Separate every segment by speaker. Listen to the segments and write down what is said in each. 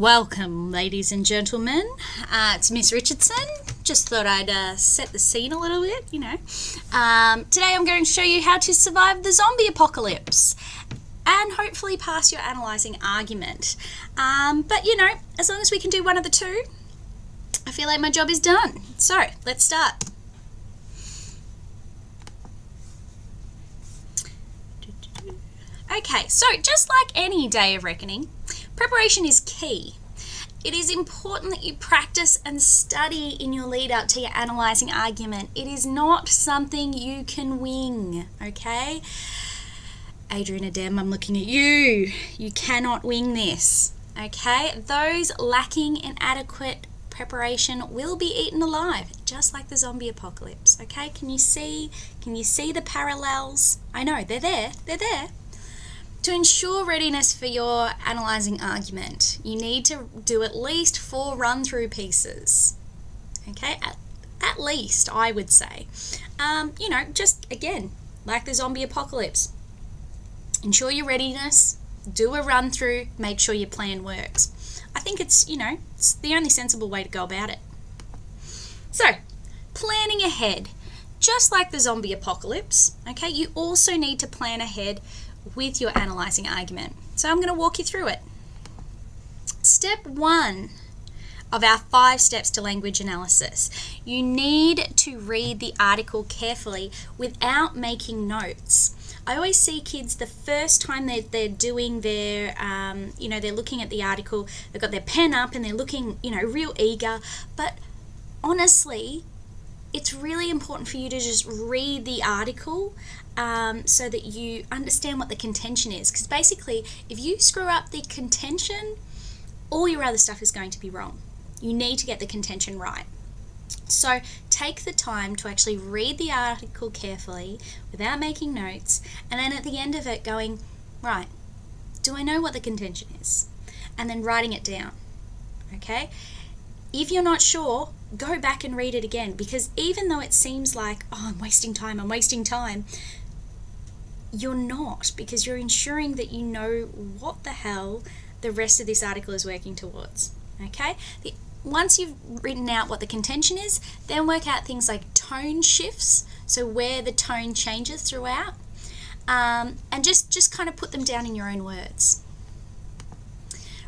Speaker 1: Welcome, ladies and gentlemen. It's Miss Richardson. Just thought I'd set the scene a little bit, Today I'm going to show you how to survive the zombie apocalypse and hopefully pass your analysing argument. But as long as we can do one of the two, I feel like my job is done. So, let's start. Okay, so just like any day of reckoning, preparation is key. It is important that you practice and study in your lead up to your analysing argument. It is not something you can wing, okay? Adrian Adem, I'm looking at you. You cannot wing this, okay? Those lacking in adequate preparation will be eaten alive, just like the zombie apocalypse, okay? Can you see the parallels? I know, they're there. To ensure readiness for your analysing argument, you need to do at least 4 run-through pieces. Okay, at least, I would say. Just again, like the zombie apocalypse. Ensure your readiness, do a run-through, make sure your plan works. I think it's the only sensible way to go about it. So, planning ahead. Just like the zombie apocalypse, okay, you also need to plan ahead with your analysing argument. So I'm going to walk you through it. Step 1 of our 5 steps to language analysis. You need to read the article carefully without making notes. I always see kids the first time they're doing their, they're looking at the article, they've got their pen up and they're looking, real eager. But honestly, it's really important for you to just read the article so that you understand what the contention is. Because basically, if you screw up the contention, all your other stuff is going to be wrong. You need to get the contention right. So take the time to actually read the article carefully without making notes, and then at the end of it going, right, do I know what the contention is? And then writing it down, okay? If you're not sure, go back and read it again, because even though it seems like, I'm wasting time, you're not, because you're ensuring that you know what the hell the rest of this article is working towards, okay? Once you've written out what the contention is, then work out things like tone shifts, so where the tone changes throughout, and just kind of put them down in your own words.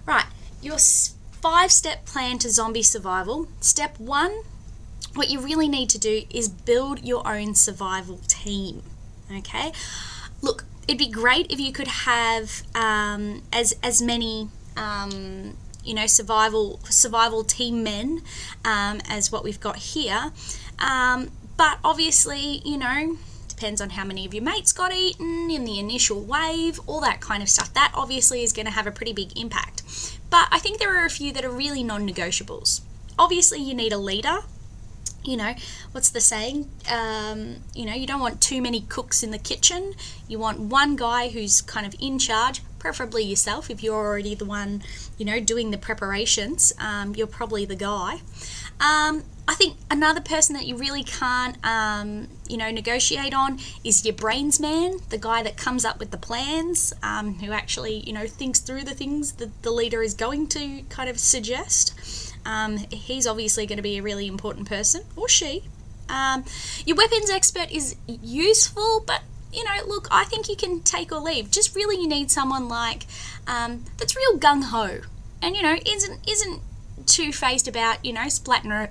Speaker 1: Right, your 5-step plan to zombie survival. Step 1, what you really need to do is build your own survival team, okay? Look, it'd be great if you could have as many survival team men as what we've got here, but obviously depends on how many of your mates got eaten in the initial wave, all that kind of stuff. That obviously is going to have a pretty big impact. But I think there are a few that are really non-negotiables. Obviously, you need a leader. What's the saying? You don't want too many cooks in the kitchen. You want one guy who's kind of in charge, preferably yourself. If you're already the one, doing the preparations, you're probably the guy. I think another person that you really can't, negotiate on is your brains man, the guy that comes up with the plans, who actually, thinks through the things that the leader is going to kind of suggest. He's obviously going to be a really important person, or she. Your weapons expert is useful, but, look, I think you can take or leave. Just really you need someone like, that's real gung-ho and, isn't too phased about,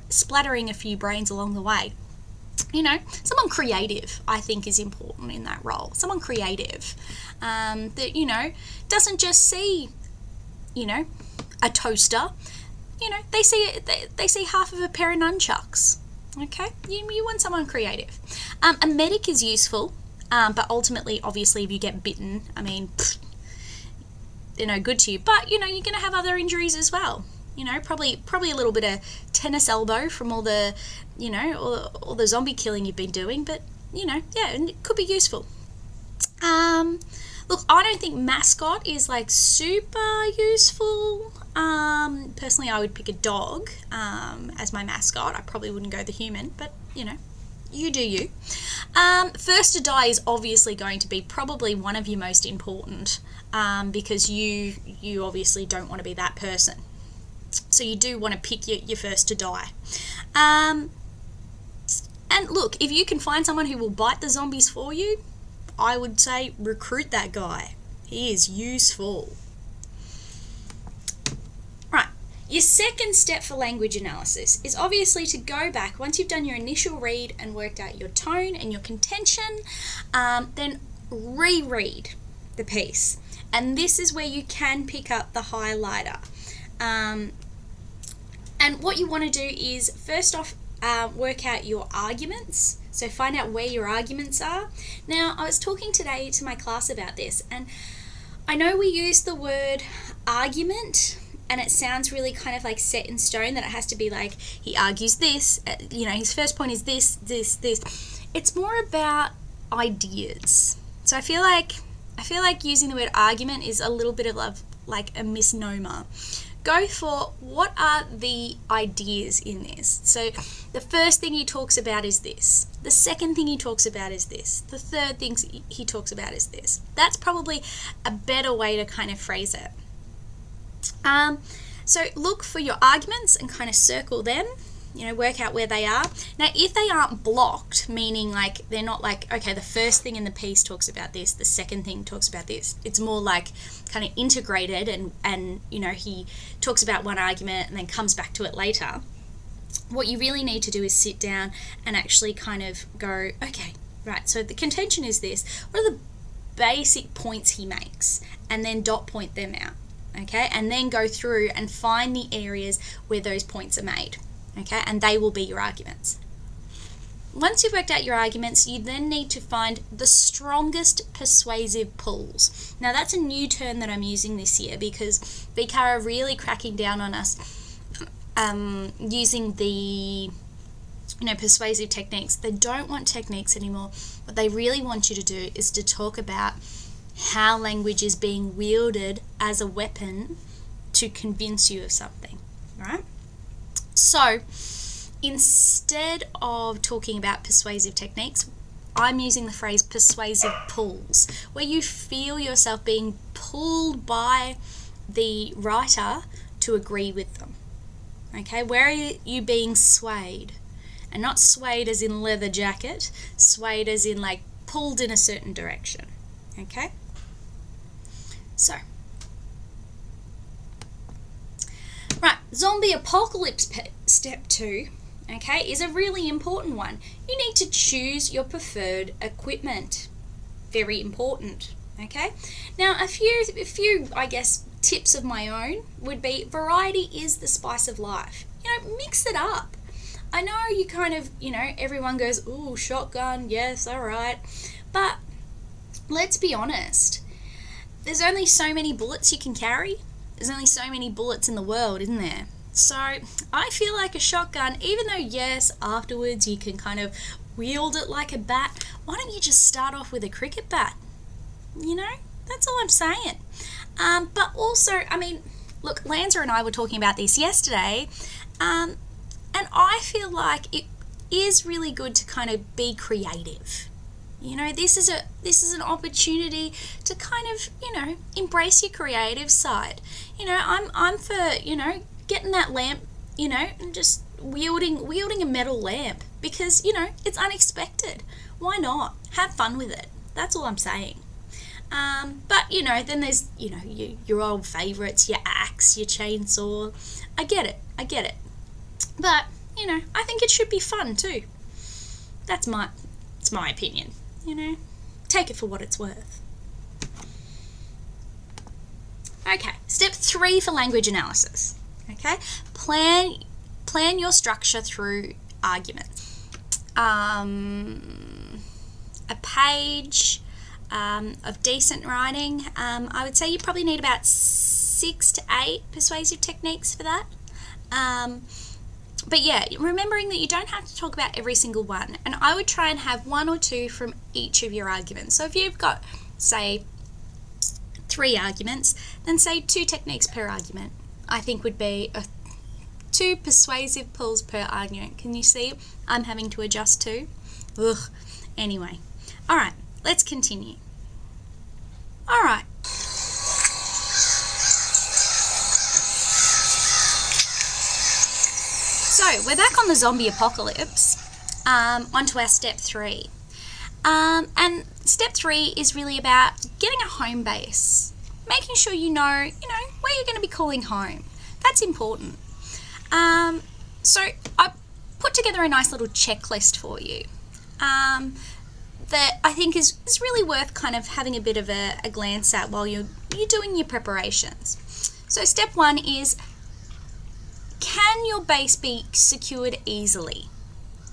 Speaker 1: splattering a few brains along the way. Someone creative, I think, is important in that role. Someone creative that, doesn't just see, a toaster. They see half of a pair of nunchucks. Okay, you want someone creative. A medic is useful, but ultimately, obviously, if you get bitten, they're no good to you. But you're going to have other injuries as well. Probably a little bit of tennis elbow from all the, all the zombie killing you've been doing. But and it could be useful. Look, I don't think mascot is like super useful. Personally, I would pick a dog as my mascot. I probably wouldn't go the human, but you do you. First to die is obviously going to be probably one of your most important, because you obviously don't want to be that person. So you do want to pick your first to die. And look, if you can find someone who will bite the zombies for you, I would say recruit that guy. He is useful. Right, your second step for language analysis is obviously to go back, once you've done your initial read and worked out your tone and your contention, then reread the piece. And this is where you can pick up the highlighter. And what you want to do is, first off, work out your arguments. So find out where your arguments are. Now, I was talking today to my class about this, and I know we use the word argument, and it sounds really kind of like set in stone, that it has to be like, he argues this, his first point is this. It's more about ideas. So I feel like using the word argument is a little bit of like a misnomer. Go for, what are the ideas in this? So the first thing he talks about is this. The second thing he talks about is this. The third thing he talks about is this. That's probably a better way to kind of phrase it. So look for your arguments and kind of circle them. Work out where they are. Now, if they aren't blocked, meaning like they're not like, okay, the first thing in the piece talks about this, the second thing talks about this. It's more like kind of integrated, and he talks about one argument and then comes back to it later. What you really need to do is sit down and actually kind of go, okay, right, so the contention is this. What are the basic points he makes? And then dot point them out, okay? And then go through and find the areas where those points are made. Okay, and they will be your arguments. Once you've worked out your arguments, you then need to find the strongest persuasive pulls. Now, that's a new term that I'm using this year because BCAR are really cracking down on us using the persuasive techniques. They don't want techniques anymore. What they really want you to do is to talk about how language is being wielded as a weapon to convince you of something, right? So instead of talking about persuasive techniques, I'm using the phrase persuasive pulls, where you feel yourself being pulled by the writer to agree with them. Okay, where are you being swayed? And not swayed as in leather jacket, swayed as in like pulled in a certain direction. Okay? So, right, zombie apocalypse step 2, okay, is a really important one. You need to choose your preferred equipment. Very important, okay? Now, a few, I guess, tips of my own would be, variety is the spice of life. Mix it up. I know you kind of, everyone goes, ooh, shotgun, yes, all right. But let's be honest. There's only so many bullets you can carry. There's only so many bullets in the world, isn't there? So I feel like a shotgun, even though, yes, afterwards you can kind of wield it like a bat, why don't you just start off with a cricket bat? That's all I'm saying. But also, look, Lanza and I were talking about this yesterday, and I feel like it is really good to kind of be creative. This is an opportunity to kind of, embrace your creative side. I'm for, getting that lamp, and just wielding a metal lamp because, it's unexpected. Why not? Have fun with it. That's all I'm saying. But, then there's, your old favourites, your axe, your chainsaw. I get it. But, I think it should be fun too. It's my opinion. Take it for what it's worth. Okay, step 3 for language analysis. Okay, plan your structure through arguments. A page of decent writing. I would say you probably need about 6 to 8 persuasive techniques for that. But yeah, remembering that you don't have to talk about every single one, and I would try and have 1 or 2 from each of your arguments. So if you've got, say, 3 arguments, then say 2 techniques per argument. I think would be 2 persuasive pulls per argument. Can you see? I'm having to adjust too. Ugh. Anyway, all right, let's continue. All right. So we're back on the zombie apocalypse, onto our step 3. And step 3 is really about getting a home base, making sure you know where you're going to be calling home. That's important. So I put together a nice little checklist for you that I think is really worth kind of having a bit of a glance at while you're doing your preparations. So step 1 is, can your base be secured easily?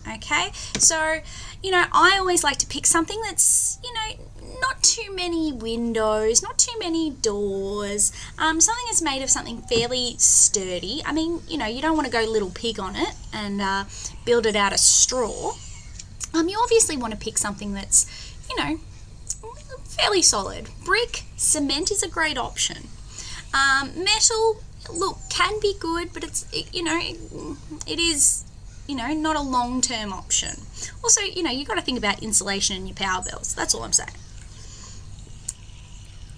Speaker 1: Okay, so I always like to pick something that's not too many windows, not too many doors, something that's made of something fairly sturdy. I mean, you don't want to go little pig on it and build it out of straw. You obviously want to pick something that's fairly solid. Brick, cement is a great option. Metal, look, can be good, but it is not a long-term option. Also, you've got to think about insulation and your power bills. That's all I'm saying.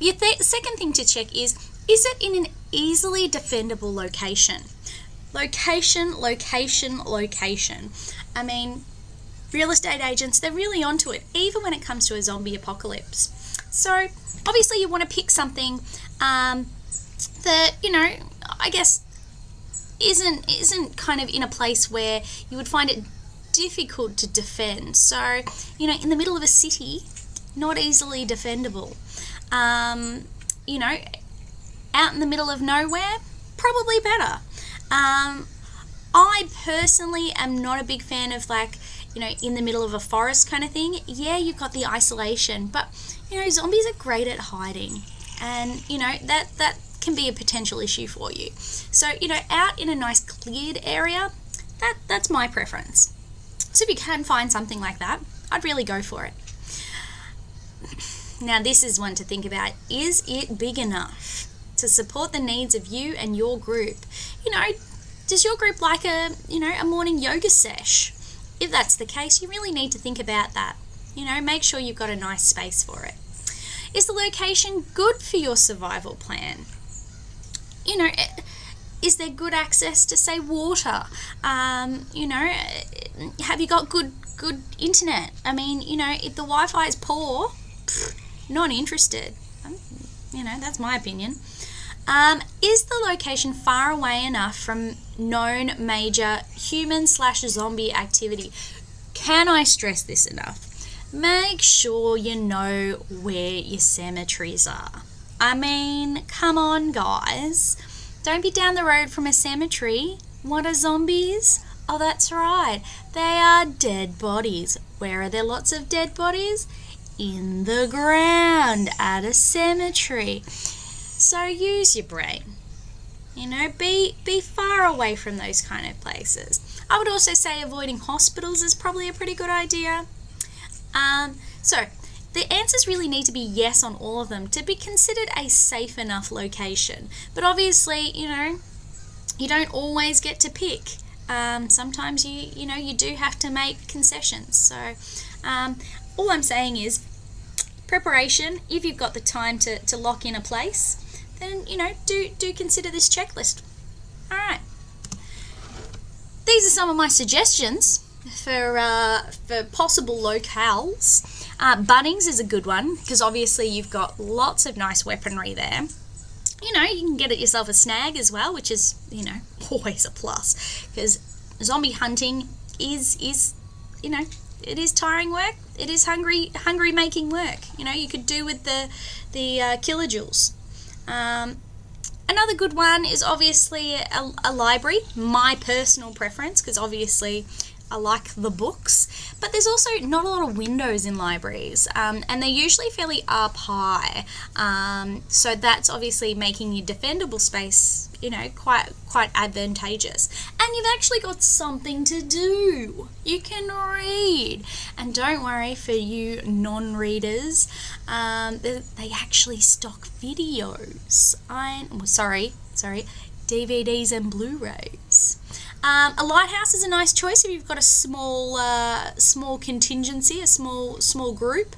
Speaker 1: Your second thing to check is it in an easily defendable location? Location, location, location. I mean, real estate agents, they're really onto it, even when it comes to a zombie apocalypse. So, obviously you want to pick something that, I guess isn't kind of in a place where you would find it difficult to defend. So, in the middle of a city, not easily defendable. Out in the middle of nowhere, probably better. I personally am not a big fan of in the middle of a forest kind of thing. Yeah, you've got the isolation, but zombies are great at hiding, and that can be a potential issue for you. So, out in a nice cleared area, that's my preference. So if you can find something like that, I'd really go for it. Now, this is one to think about. Is it big enough to support the needs of you and your group? Does your group like a morning yoga sesh? If that's the case, you really need to think about that. Make sure you've got a nice space for it. Is the location good for your survival plan? Is there good access to, say, water? Have you got good internet? I mean, if the Wi-Fi is poor, not interested. That's my opinion. Is the location far away enough from known major human/zombie activity? Can I stress this enough? Make sure you know where your cemeteries are. I mean, come on, guys. Don't be down the road from a cemetery. What are zombies? Oh, that's right. They are dead bodies. Where are there lots of dead bodies? In the ground at a cemetery. So use your brain. Be far away from those kind of places. I would also say avoiding hospitals is probably a pretty good idea. So the answers really need to be yes on all of them to be considered a safe enough location. But obviously, you don't always get to pick. Sometimes you do have to make concessions. So all I'm saying is preparation. If you've got the time to lock in a place, then do consider this checklist. All right. These are some of my suggestions for possible locales. Bunnings is a good one because obviously you've got lots of nice weaponry there. You can get yourself a snag as well, which is always a plus, because zombie hunting is it is tiring work. It is hungry making work. You could do with the kilojoules. Another good one is obviously a library, my personal preference, because obviously I like the books, but there's also not a lot of windows in libraries, and they're usually fairly up high, so that's obviously making your defendable space, quite advantageous. And you've actually got something to do. You can read, and don't worry for you non-readers, they actually stock videos. Sorry, DVDs and Blu-rays. A lighthouse is a nice choice if you've got a small contingency, a small group,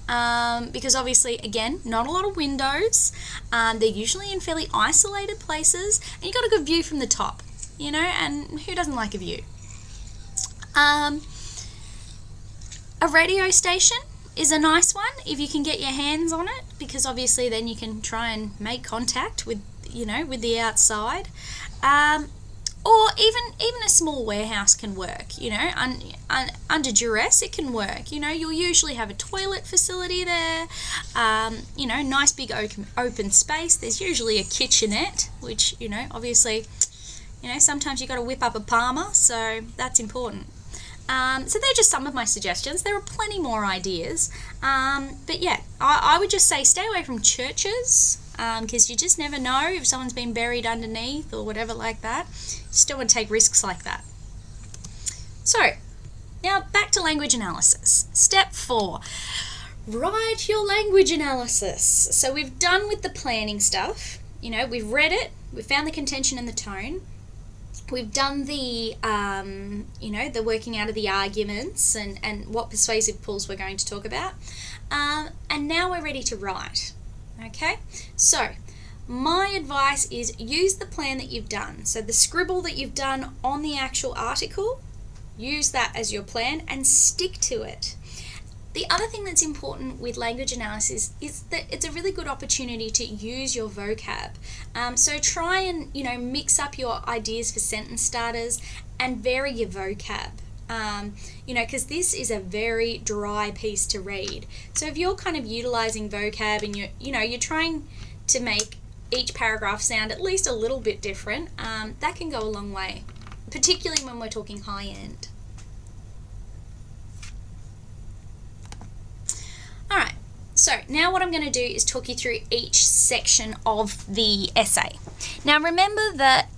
Speaker 1: because obviously, again, not a lot of windows. They're usually in fairly isolated places, and you've got a good view from the top. you know, and who doesn't like a view? A radio station is a nice one if you can get your hands on it, because obviously then you can try and make contact with, you know, with the outside. Or even a small warehouse can work, you know, under duress it can work. You know, you'll usually have a toilet facility there, you know, nice big open space. There's usually a kitchenette, which, you know, obviously, you know, sometimes you've got to whip up a parma, so that's important. So they're just some of my suggestions. There are plenty more ideas. But yeah, I would just say stay away from churches, because you just never know if someone's been buried underneath or whatever like that. You just don't want to take risks like that. So, now back to language analysis. Step 4, write your language analysis. So we've done with the planning stuff. You know, we've read it, we've found the contention and the tone. We've done the, you know, the working out of the arguments and what persuasive pulls we're going to talk about. And now we're ready to write. Okay? So, my advice is use the plan that you've done. So the scribble that you've done on the actual article, use that as your plan and stick to it. The other thing that's important with language analysis is that it's a really good opportunity to use your vocab. So try and, you know, mix up your ideas for sentence starters and vary your vocab. You know, because this is a very dry piece to read. So if you're kind of utilizing vocab and you're trying to make each paragraph sound at least a little bit different, that can go a long way, particularly when we're talking high end. Alright, so now what I'm going to do is talk you through each section of the essay. Now remember that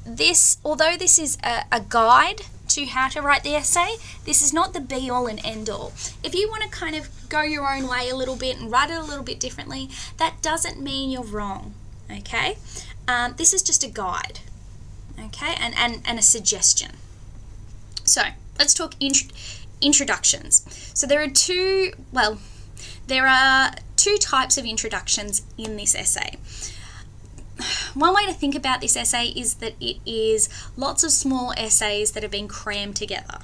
Speaker 1: although this is a guide to how to write the essay, this is not the be-all and end-all. If you want to kind of go your own way a little bit and write it a little bit differently, that doesn't mean you're wrong, okay? This is just a guide, okay, and a suggestion. So let's talk introductions. So there are two types of introductions in this essay. One way to think about this essay is that it is lots of small essays that have been crammed together,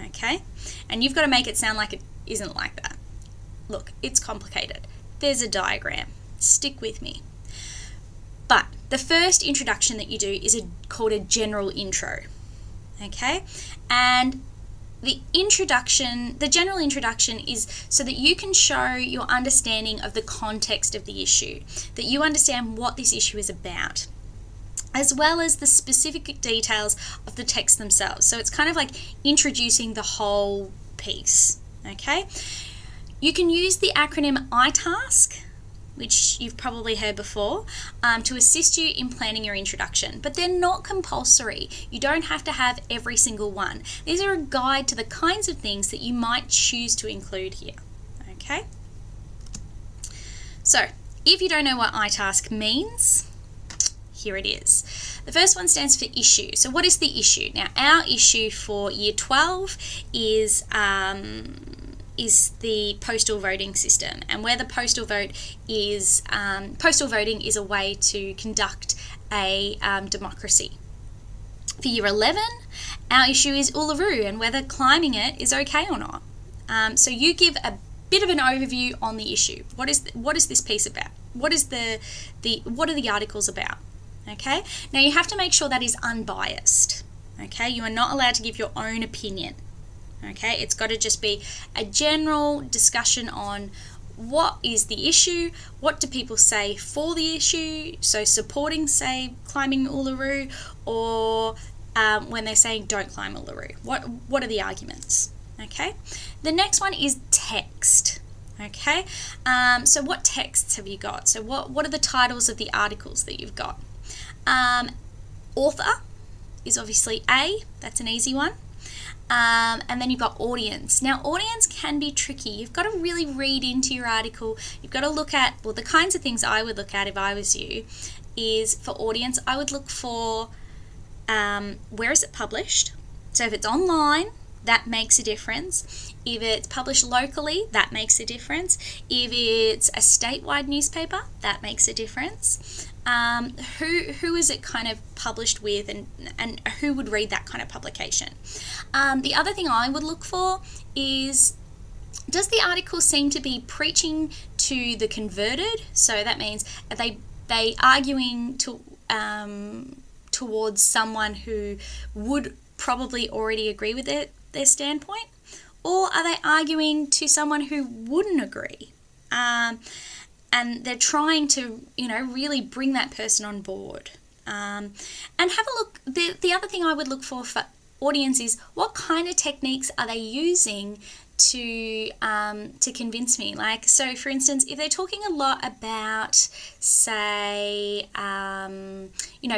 Speaker 1: okay? And you've got to make it sound like it isn't like that. Look, it's complicated. There's a diagram. Stick with me. But the first introduction that you do is called a general intro, okay? And the general introduction is so that you can show your understanding of the context of the issue, that you understand what this issue is about, as well as the specific details of the text themselves. So it's kind of like introducing the whole piece, okay? You can use the acronym ITask, which you've probably heard before, to assist you in planning your introduction. But they're not compulsory. You don't have to have every single one. These are a guide to the kinds of things that you might choose to include here, okay? So, if you don't know what ITask means, here it is. The first one stands for issue. So what is the issue? Now, our issue for Year 12 is the postal voting system, and where the postal vote is, postal voting is a way to conduct a democracy. For Year 11, our issue is Uluru and whether climbing it is okay or not. So you give a bit of an overview on the issue. What is this piece about? What are the articles about? Okay. Now you have to make sure that is unbiased. Okay. You are not allowed to give your own opinion. Okay, it's got to just be a general discussion on what is the issue, what do people say for the issue, so supporting, say, climbing Uluru, or when they're saying don't climb Uluru. What are the arguments? Okay, the next one is text. Okay, so what texts have you got? So what are the titles of the articles that you've got? Author is obviously A, that's an easy one. And then you've got audience. Now, audience can be tricky. You've got to really read into your article. You've got to look at, well, the kinds of things I would look at if I was you is for audience, I would look for where is it published? So if it's online, that makes a difference. If it's published locally, that makes a difference. If it's a statewide newspaper, that makes a difference. who is it kind of published with, and who would read that kind of publication. The other thing I would look for is, does the article seem to be preaching to the converted? So that means, are they arguing towards someone who would probably already agree with their standpoint? Or are they arguing to someone who wouldn't agree? And they're trying to, really bring that person on board. And have a look. The other thing I would look for audience is, what kind of techniques are they using to convince me? Like, so for instance, if they're talking a lot about, say,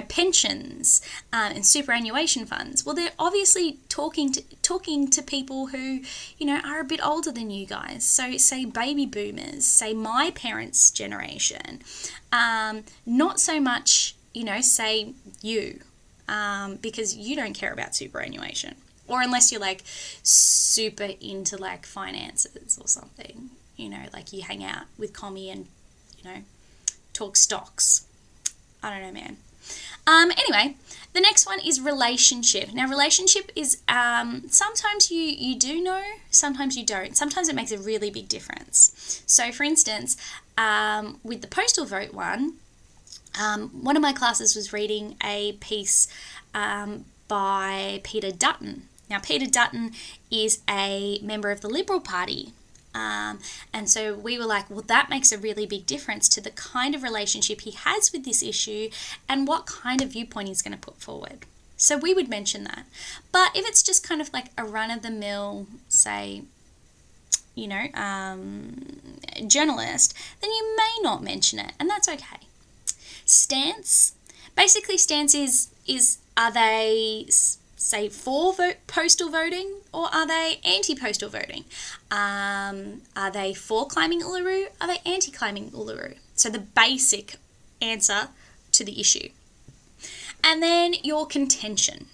Speaker 1: pensions and superannuation funds, well, they're obviously talking to people who, are a bit older than you guys. So say baby boomers, say my parents' generation, not so much, say you, because you don't care about superannuation. Or unless you're like super into like finances or something, like you hang out with commie and, talk stocks. I don't know, man. Anyway, the next one is relationship. Now, relationship is sometimes you do know, sometimes you don't. Sometimes it makes a really big difference. So, for instance, with the postal vote one of my classes was reading a piece by Peter Dutton. Now, Peter Dutton is a member of the Liberal Party. And so we were like, well, that makes a really big difference to the kind of relationship he has with this issue and what kind of viewpoint he's going to put forward. So we would mention that. But if it's just kind of like a run-of-the-mill, say, journalist, then you may not mention it, and that's okay. Stance. Basically, stance is are they, say, for postal voting, or are they anti-postal voting? Are they for climbing Uluru? Are they anti-climbing Uluru? So the basic answer to the issue. And then your contention.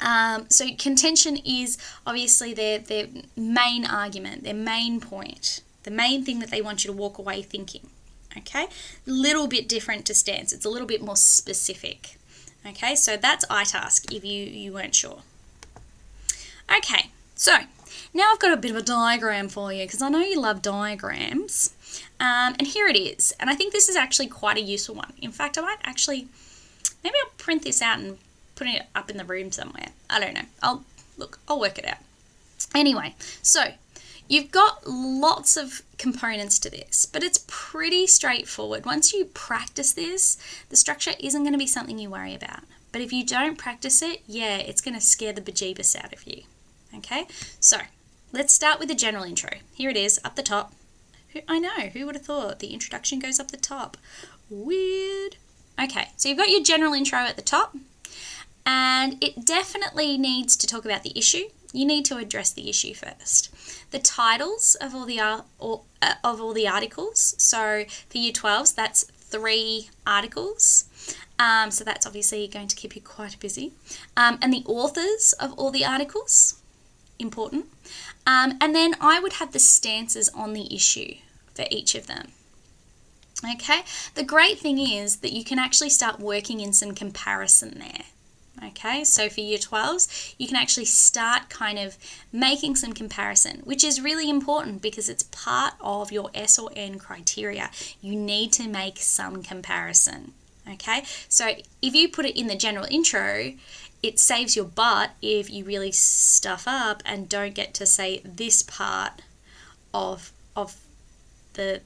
Speaker 1: So contention is obviously their main argument, their main point, the main thing that they want you to walk away thinking. Okay? Little bit different to stance. It's a little bit more specific. Okay, so that's iTask if you weren't sure. Okay, so now I've got a bit of a diagram for you because I know you love diagrams. And here it is. And I think this is actually quite a useful one. In fact, I might actually, maybe I'll print this out and put it up in the room somewhere. I don't know. I'll work it out. Anyway, so you've got lots of components to this, but it's pretty straightforward. Once you practice this, the structure isn't going to be something you worry about. But if you don't practice it, yeah, it's going to scare the bejeebus out of you. Okay, so let's start with the general intro. Here it is, up the top. I know, who would have thought the introduction goes up the top? Weird. Okay, so you've got your general intro at the top, and it definitely needs to talk about the issue. You need to address the issue first. The titles of all the articles. So for Year 12s, that's 3 articles. So that's obviously going to keep you quite busy. And the authors of all the articles, important. And then I would have the stances on the issue for each of them. Okay. The great thing is that you can actually start working in some comparison there. Okay, so for Year 12s, you can actually start kind of making some comparison, which is really important because it's part of your S or N criteria. You need to make some comparison. Okay, so if you put it in the general intro, it saves your butt if you really stuff up and don't get to say this part of the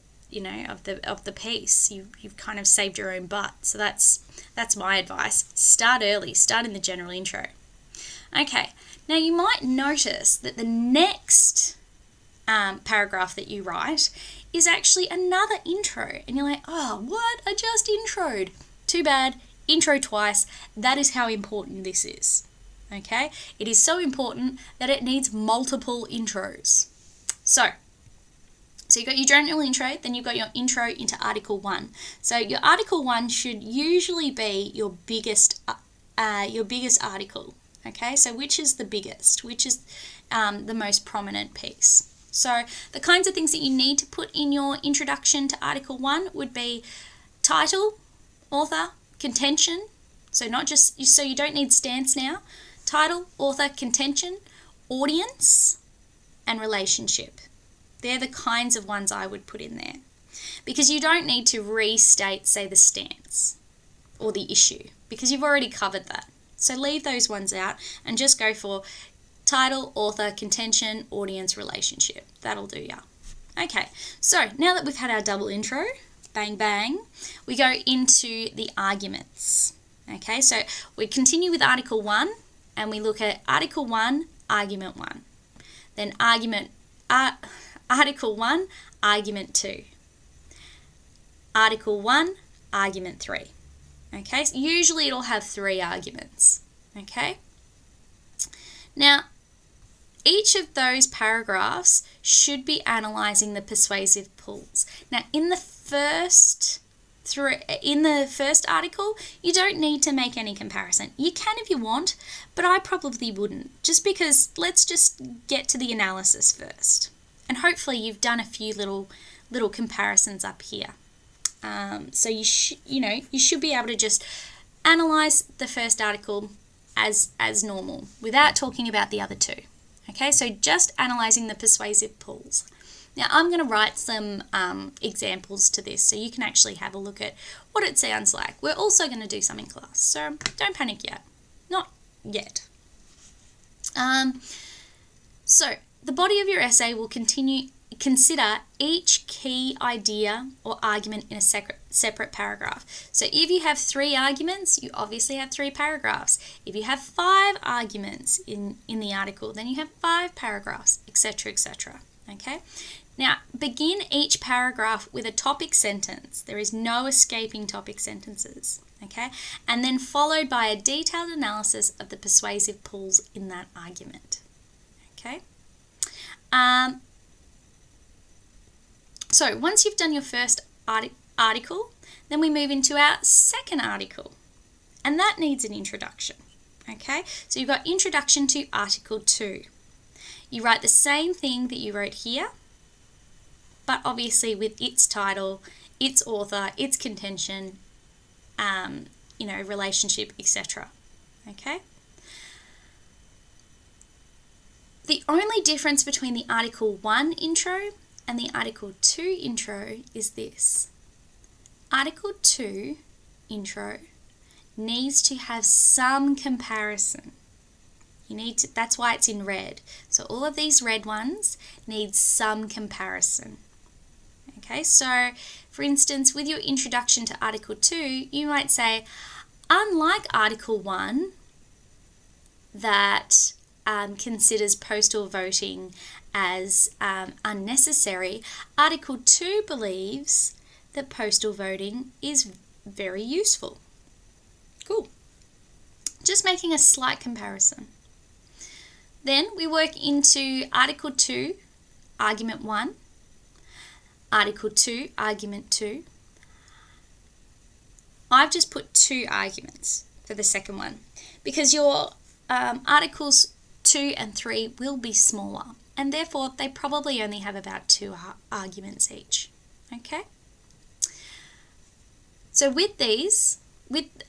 Speaker 1: of the piece. You've kind of saved your own butt. So that's my advice. Start early. Start in the general intro. Okay. Now you might notice that the next paragraph that you write is actually another intro, and you're like, oh, what? I just introed. Too bad. Intro twice. That is how important this is. Okay. It is so important that it needs multiple intros. So you've got your general intro, then you've got your intro into Article 1. So your Article 1 should usually be your biggest article. Okay, so which is the biggest? Which is the most prominent piece? So the kinds of things that you need to put in your introduction to Article 1 would be title, author, contention, so not just, so you don't need stance now, title, author, contention, audience, and relationship. They're the kinds of ones I would put in there, because you don't need to restate, say, the stance or the issue, because you've already covered that. So leave those ones out and just go for title, author, contention, audience, relationship. That'll do ya. Okay, so now that we've had our double intro, bang bang, we go into the arguments. Okay, so we continue with Article 1 and we look at Article 1, Argument 1. Then Article 1, Argument 2. Article 1, Argument 3. Okay, so usually it'll have 3 arguments. Okay, now each of those paragraphs should be analysing the persuasive pulls. Now in the first article, you don't need to make any comparison. You can if you want, but I probably wouldn't, just because let's just get to the analysis first. And hopefully you've done a few little comparisons up here. So you should be able to just analyse the first article as normal without talking about the other two. Okay, so just analysing the persuasive pulls. Now I'm going to write some examples to this so you can actually have a look at what it sounds like. We're also going to do some in class, so don't panic yet. Not yet. So the body of your essay will consider each key idea or argument in a separate paragraph. So if you have 3 arguments, you obviously have 3 paragraphs. If you have 5 arguments in the article, then you have 5 paragraphs, etc., etc. Okay? Now, begin each paragraph with a topic sentence. There is no escaping topic sentences. Okay? And then followed by a detailed analysis of the persuasive pulls in that argument. Okay? So once you've done your first article, then we move into our second article, and that needs an introduction. Okay, so you've got introduction to Article 2. You write the same thing that you wrote here, but obviously with its title, its author, its contention, relationship, etc. Okay. The only difference between the Article 1 intro and the Article 2 intro is this. Article 2 intro needs to have some comparison. That's why it's in red. So all of these red ones need some comparison. Okay, so for instance, with your introduction to Article 2, you might say, unlike Article 1 that considers postal voting as unnecessary, Article 2 believes that postal voting is very useful. Cool. Just making a slight comparison. Then we work into Article 2, Argument 1, Article 2, Argument 2. I've just put 2 arguments for the second one because your Articles 2 and 3 will be smaller, and therefore they probably only have about 2 arguments each. Okay? So with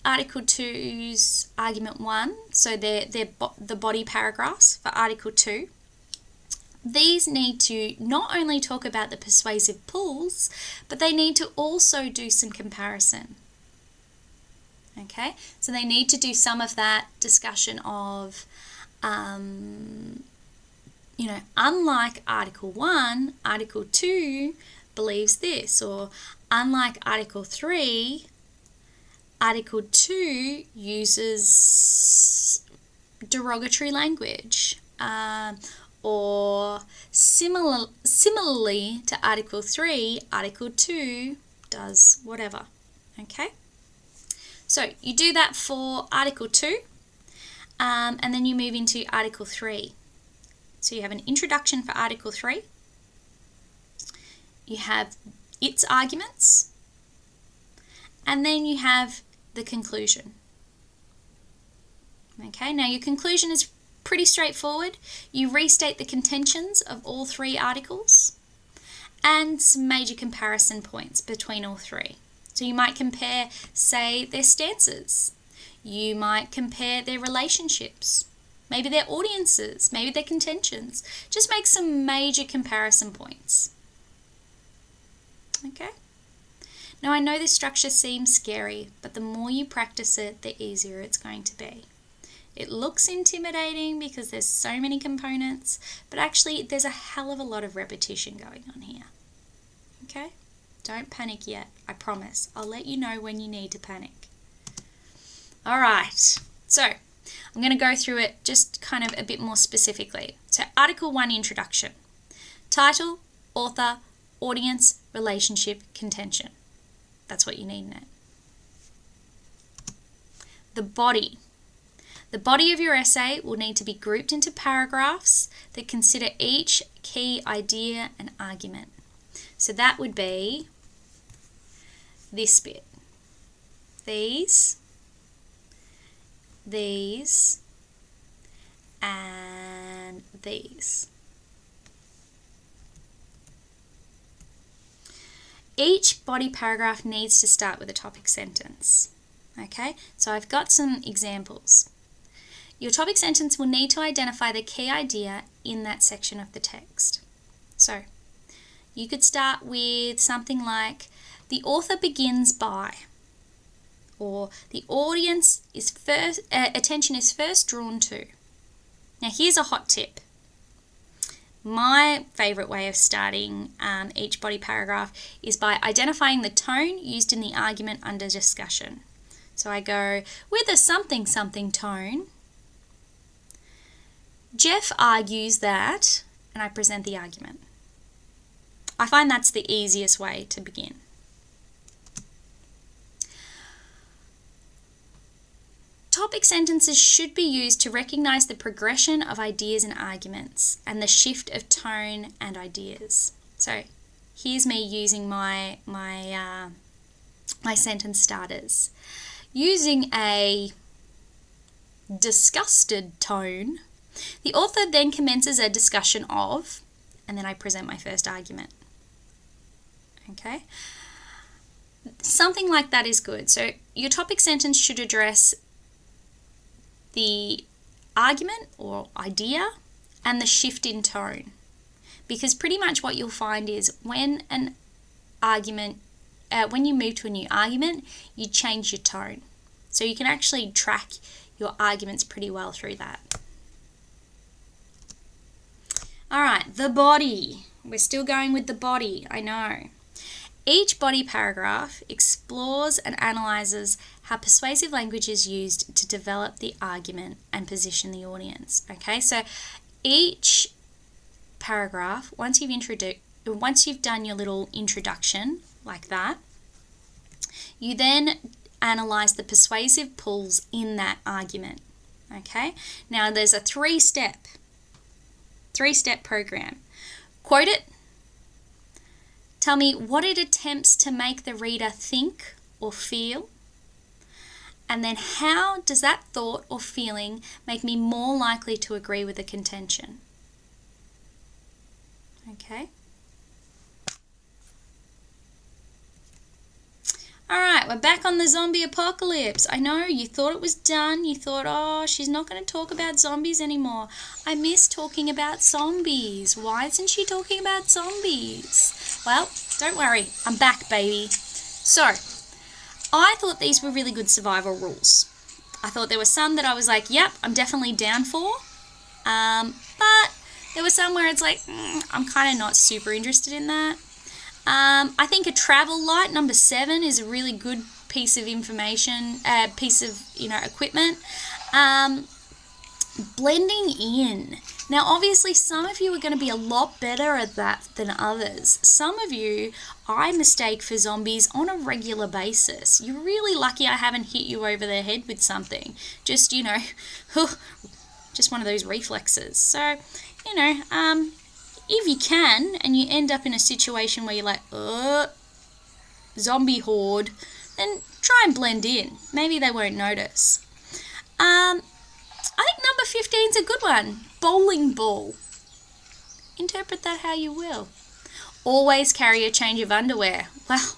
Speaker 1: Article 2's Argument 1, so they're the body paragraphs for Article 2, these need to not only talk about the persuasive pulls, but they need to also do some comparison. Okay? So they need to do some of that discussion of unlike Article 1, Article 2 believes this, or unlike Article 3, Article 2 uses derogatory language, or similarly to Article 3, Article 2 does whatever. Okay? So you do that for Article 2, and then you move into Article 3. So you have an introduction for Article 3. You have its arguments, and then you have the conclusion. Okay, now your conclusion is pretty straightforward. You restate the contentions of all 3 articles and some major comparison points between all 3. So you might compare, say, their stances. You might compare their relationships, maybe their audiences, maybe their contentions. Just make some major comparison points. Okay? Now, I know this structure seems scary, but the more you practice it, the easier it's going to be. It looks intimidating because there's so many components, but actually there's a hell of a lot of repetition going on here. Okay? Don't panic yet, I promise. I'll let you know when you need to panic. All right, so I'm going to go through it just kind of a bit more specifically. So Article 1, Introduction. Title, author, audience, relationship, contention. That's what you need in it. The body. The body of your essay will need to be grouped into paragraphs that consider each key idea and argument. So that would be this bit. These, and these. Each body paragraph needs to start with a topic sentence. Okay, so I've got some examples. Your topic sentence will need to identify the key idea in that section of the text. So you could start with something like, the author begins by, or the audience is attention is first drawn to. Now here's a hot tip. My favourite way of starting each body paragraph is by identifying the tone used in the argument under discussion. So I go, with a something something tone, Jeff argues that, and I present the argument. I find that's the easiest way to begin. Topic sentences should be used to recognize the progression of ideas and arguments and the shift of tone and ideas. So here's me using my sentence starters. Using a disgusted tone, the author then commences a discussion of, and then I present my first argument. Okay? Something like that is good. So your topic sentence should address the argument or idea and the shift in tone. Because pretty much what you'll find is when an argument, when you move to a new argument, you change your tone. So you can actually track your arguments pretty well through that. All right, the body. We're still going with the body, I know. Each body paragraph explores and analyzes how persuasive language is used to develop the argument and position the audience. Okay, so each paragraph, once you've done your little introduction like that, you then analyze the persuasive pulls in that argument. Okay, now there's a three-step program. Quote it. Tell me what it attempts to make the reader think or feel. And then how does that thought or feeling make me more likely to agree with the contention? Okay. Alright, we're back on the zombie apocalypse. I know, you thought it was done. You thought, oh, she's not going to talk about zombies anymore. I miss talking about zombies. Why isn't she talking about zombies? Well, don't worry. I'm back, baby. So, I thought these were really good survival rules. I thought there were some that I was like, yep, I'm definitely down for. But there were some where it's like, I'm kind of not super interested in that. I think a travel light, number 7, is a really good piece of information, equipment. Blending in. Now, obviously, some of you are going to be a lot better at that than others. Some of you, I mistake for zombies on a regular basis. You're really lucky I haven't hit you over the head with something. Just, just one of those reflexes. So, if you can, and you end up in a situation where you're like, zombie horde, then try and blend in. Maybe they won't notice. I think number 15 is a good one. Bowling ball. Interpret that how you will. Always carry a change of underwear. Well,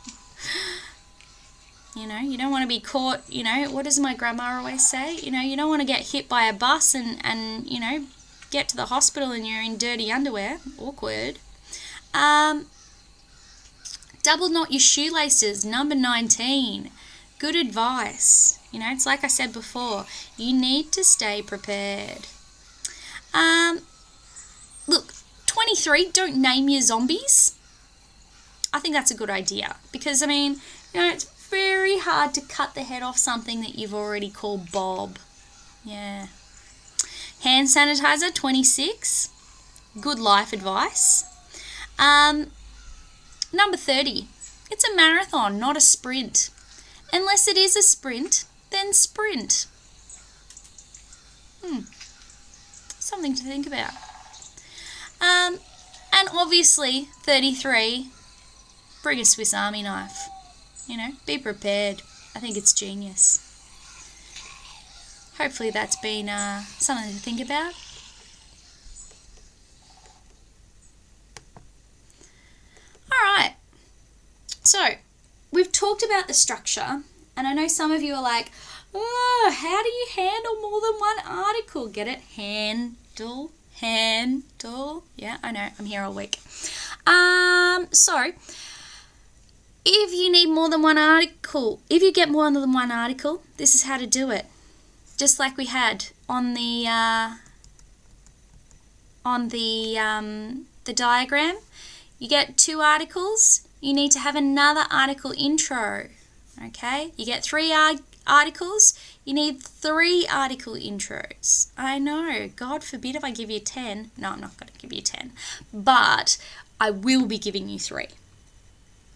Speaker 1: You know, you don't want to be caught, you know, what does my grandma always say? You know, you don't want to get hit by a bus and you know, get to the hospital and you're in dirty underwear. Awkward. Double knot your shoelaces, number 19. Good advice. You know, it's like I said before, you need to stay prepared. Look, 23, don't name your zombies. I think that's a good idea because, I mean, you know, it's very hard to cut the head off something that you've already called Bob. Yeah. Hand sanitizer, 26. Good life advice. Number 30. It's a marathon, not a sprint. Unless it is a sprint, then sprint. Something to think about. And obviously, 33, bring a Swiss Army knife. You know, be prepared. I think it's genius. Hopefully that's been something to think about. Alright, so we've talked about the structure, and I know some of you are like, oh, how do you handle more than one article? Get it? Handle. Yeah, I know, I'm here all week. So, if you need more than one article, if you get more than one article, this is how to do it. Just like we had on the diagram. You get 2 articles, you need to have another article intro, okay? You get 3 articles, you need 3 article intros. I know, God forbid if I give you 10. No, I'm not going to give you 10, but I will be giving you 3.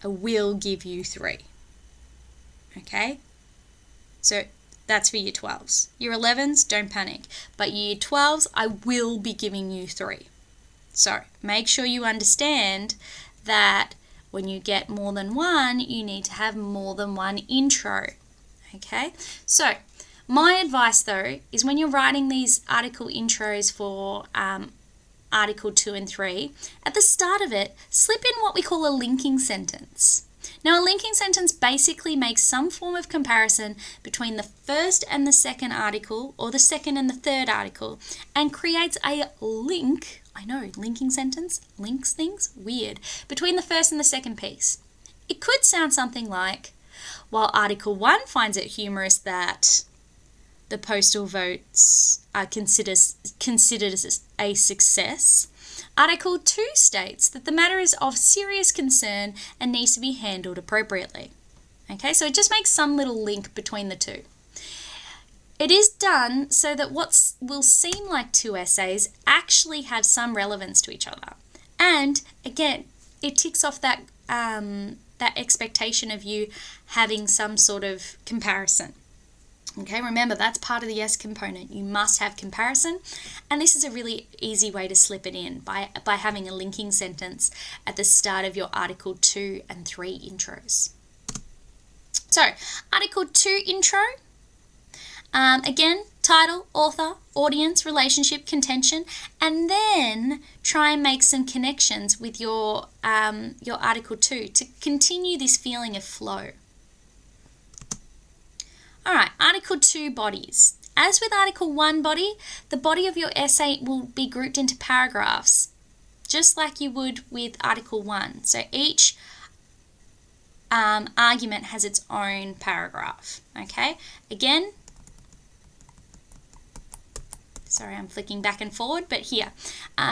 Speaker 1: I will give you 3, okay? So that's for year 12s. Year 11s, don't panic, but year 12s, I will be giving you 3. So make sure you understand that when you get more than one, you need to have more than one intro. Okay, so my advice though is when you're writing these article intros for article 2 and 3, at the start of it, slip in what we call a linking sentence. Now, a linking sentence basically makes some form of comparison between the first and the second article, or the second and the third article, and creates a link. I know, linking sentence, links things, weird, between the first and the second piece. It could sound something like, while Article 1 finds it humorous that the postal votes are considered a success, Article 2 states that the matter is of serious concern and needs to be handled appropriately. Okay, so it just makes some little link between the two. It is done so that what will seem like 2 essays actually have some relevance to each other. And again, it ticks off that that expectation of you having some sort of comparison. Okay, remember that's part of the yes component. You must have comparison, and this is a really easy way to slip it in by having a linking sentence at the start of your Article 2 and 3 intros. So, Article 2 intro, again, title, author, audience, relationship, contention, and then try and make some connections with your Article 2 to continue this feeling of flow. Alright, Article 2 bodies. As with Article 1 body, the body of your essay will be grouped into paragraphs, just like you would with Article 1. So each argument has its own paragraph, okay? Again, sorry, I'm flicking back and forward, but here.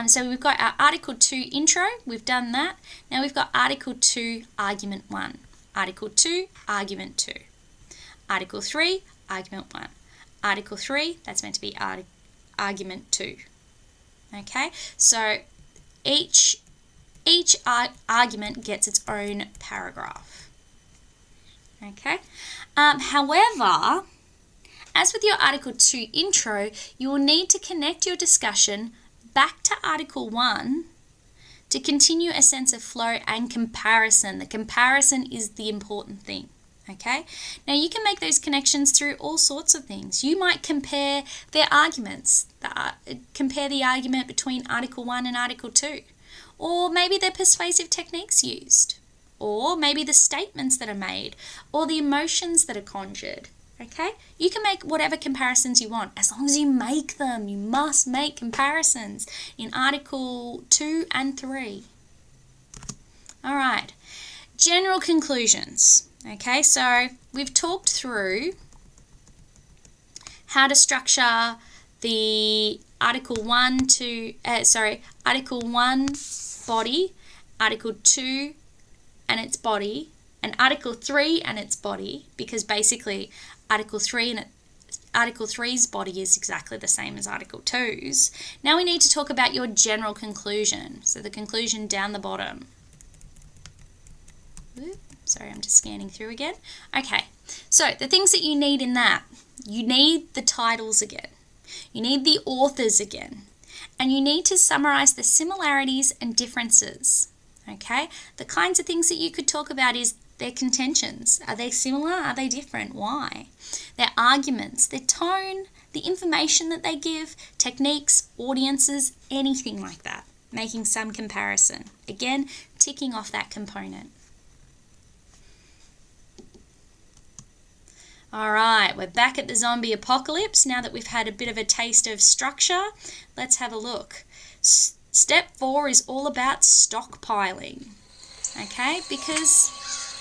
Speaker 1: So we've got our Article 2 intro, we've done that. Now we've got Article 2 argument 1, Article 2 argument 2. Article 3, argument 1. Article 3, that's meant to be argument 2. Okay, so each argument gets its own paragraph. Okay, however, as with your Article 2 intro, you will need to connect your discussion back to Article 1 to continue a sense of flow and comparison. The comparison is the important thing. Okay, now you can make those connections through all sorts of things. You might compare their arguments, compare the argument between Article 1 and Article 2, or maybe their persuasive techniques used. or maybe the statements that are made, or the emotions that are conjured. Okay? You can make whatever comparisons you want, as long as you make them. You must make comparisons in Article 2 and 3. All right. General conclusions. Okay, so we've talked through how to structure the Article 1 body, Article 2 and its body, and Article 3 and its body, because basically Article 3's body is exactly the same as Article 2's. Now we need to talk about your general conclusion. So the conclusion down the bottom. Sorry, I'm just scanning through again. Okay, so the things that you need in that, you need the titles again. You need the authors again. And you need to summarize the similarities and differences. Okay, the kinds of things that you could talk about is their contentions. Are they similar? Are they different? Why? Their arguments, their tone, the information that they give, techniques, audiences, anything like that. Making some comparison. Again, ticking off that component. All right, we're back at the zombie apocalypse. Now that we've had a bit of a taste of structure, let's have a look. Step 4 is all about stockpiling, okay? Because,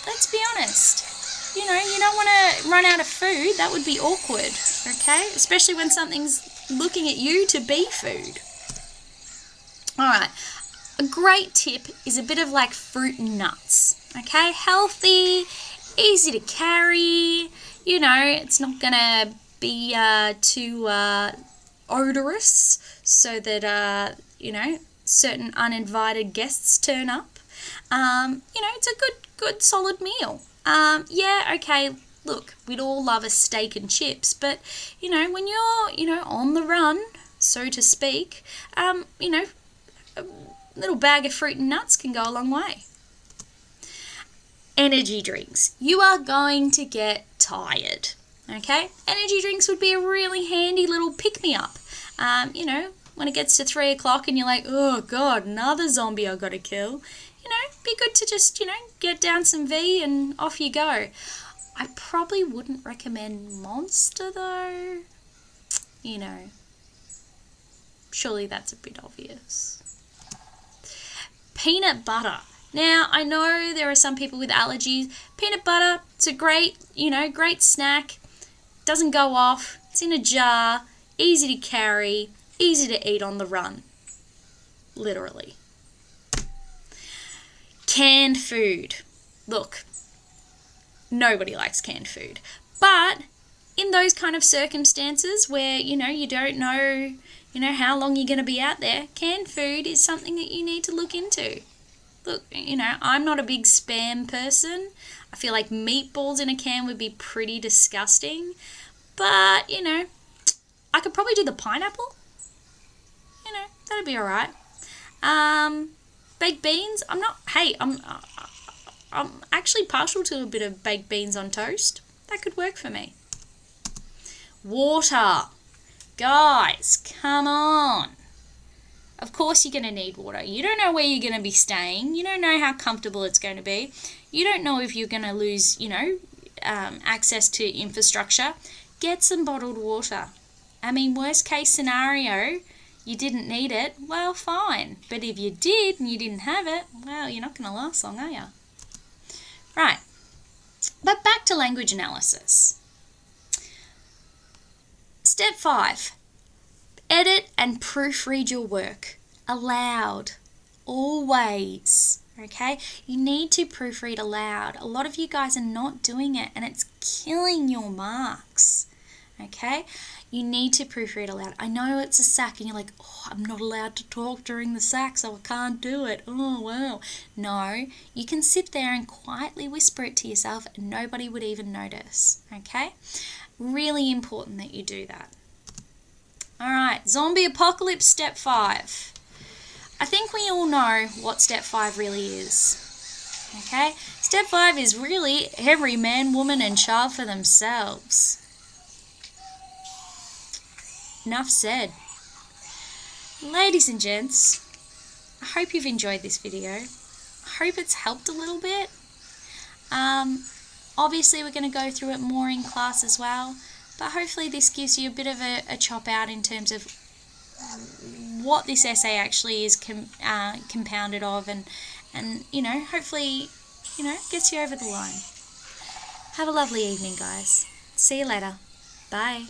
Speaker 1: let's be honest, you don't want to run out of food. That would be awkward, okay? Especially when something's looking at you to be food. All right, a great tip is a bit of like fruit and nuts, okay? Healthy, easy to carry. It's not going to be too odorous so that, certain uninvited guests turn up. It's a good solid meal. Yeah, okay, look, we'd all love a steak and chips, but, when you're, on the run, so to speak, a little bag of fruit and nuts can go a long way. Energy drinks. You are going to get tired, okay? Energy drinks would be a really handy little pick-me-up. When it gets to 3 o'clock and you're like, oh God, another zombie I've got to kill, be good to just, get down some V and off you go. I probably wouldn't recommend Monster though. Surely that's a bit obvious. Peanut butter. Now, I know there are some people with allergies. Peanut butter, it's a great snack. Doesn't go off. It's in a jar. Easy to carry. Easy to eat on the run. Literally. Canned food. Look, nobody likes canned food. But in those kind of circumstances where, you don't know, how long you're going to be out there, canned food is something that you need to look into. Look, I'm not a big Spam person. I feel like meatballs in a can would be pretty disgusting. But, I could probably do the pineapple. That'd be alright. Baked beans, I'm actually partial to a bit of baked beans on toast. That could work for me. Water. Guys, come on. Of course you're going to need water. You don't know where you're going to be staying. You don't know how comfortable it's going to be. You don't know if you're going to lose, access to infrastructure. Get some bottled water. Worst case scenario, you didn't need it, well, fine. But if you did and you didn't have it, well, you're not going to last long, are you? Right. But back to language analysis. Step 5. Edit and proofread your work aloud, always, okay? You need to proofread aloud. A lot of you guys are not doing it and it's killing your marks, okay? You need to proofread aloud. I know it's a sack and you're like, oh, I'm not allowed to talk during the sack, so I can't do it. Oh, wow. No, you can sit there and quietly whisper it to yourself and nobody would even notice, okay? Really important that you do that. All right, zombie apocalypse, step 5. I think we all know what step 5 really is, okay? Step 5 is really every man, woman and child for themselves. Enough said. Ladies and gents, I hope you've enjoyed this video. I hope it's helped a little bit. Obviously we're going to go through it more in class as well, but hopefully this gives you a bit of a chop out in terms of what this essay actually is compounded of, and hopefully gets you over the line. Have a lovely evening, guys. See you later. Bye.